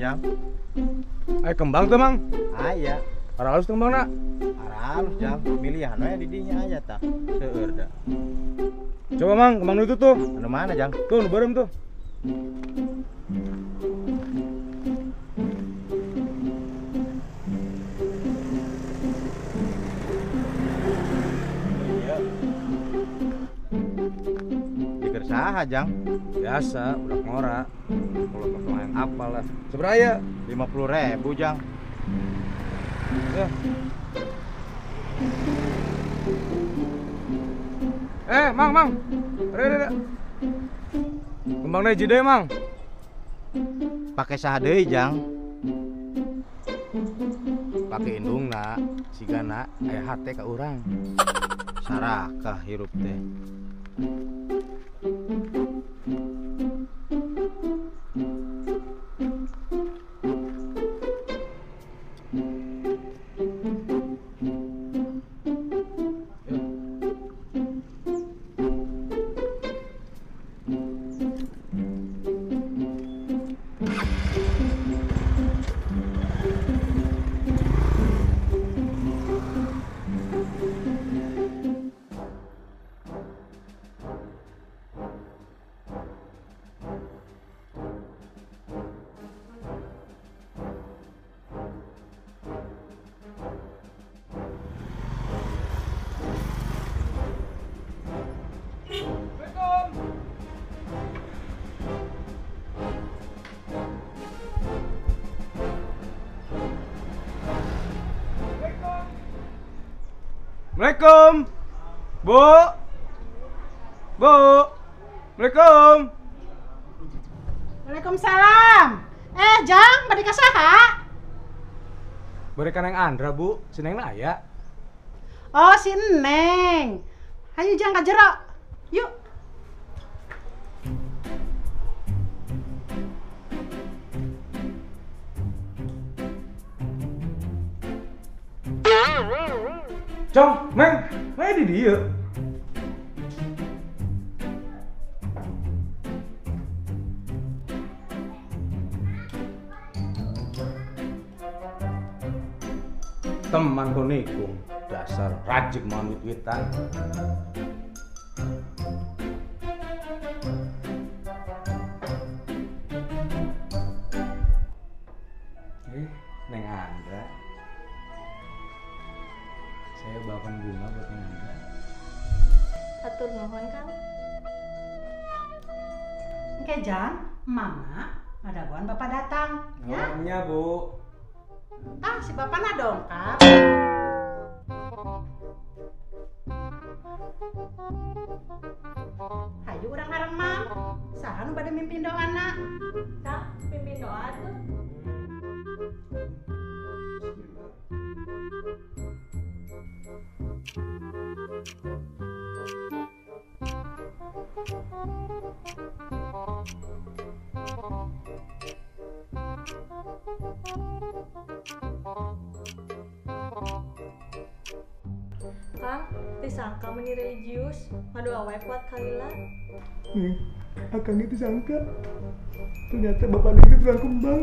Jang. Kembang tuh mang. Aya. Para halus kembang nak. Halus Jang. Milihan we di dinya aya tah. Seueur da. Coba mang, kembang itu tuh. Anu mana Jang? Tuh, nu barem tuh. Iya. Dikir saha Jang? Biasa, udah ngora. Kalau kosong yang apa lah. Seberaya? 50.000 Jang. Ya. Mang. Ada. Kembangnya jide, Mang. Pakai saha deui Jang? Pakai indungna, sigana aya hate ka urang. Sarakah hirup teh. Assalamualaikum. Bu. Assalamualaikum. Waalaikumsalam. Jang, bade ka saha? Berikan yang Andra, Bu. Sinengna aya. Oh, si Neng. Hayu Jang ka jero. Yuk. Cong, Neng, di dia. Teman konikung, dasar rajik mau wit-witan. Neng Andra. Saya bawakan bunga buat Neng Andra. Atur nuhun Kang. Oke Jang, Mama ada buan Bapak datang. Ya? Namanya, Bu. Si Bapak na dongkap. Hayu urang haremang. Saha nu bade mimpin doana? Kang, pimpin doa tuh. Kang, disangka meni religius, ngadu awe kuat kalila. Akan itu sangka. Ternyata bapak itu tukang kembang.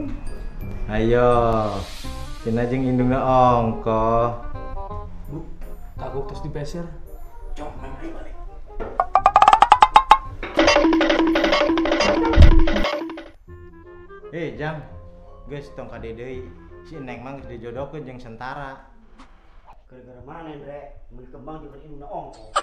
Ayo. Cina jeung indungna ongkoh. Bu, kagok terus dipeser. Cong, main ayo balik. Jang. Geus tong kade deui. Si Neng mah geus dijodohkeun jeung Sentara. Gara-gara mana Ndre? Beli kembang juga indungna ongkoh.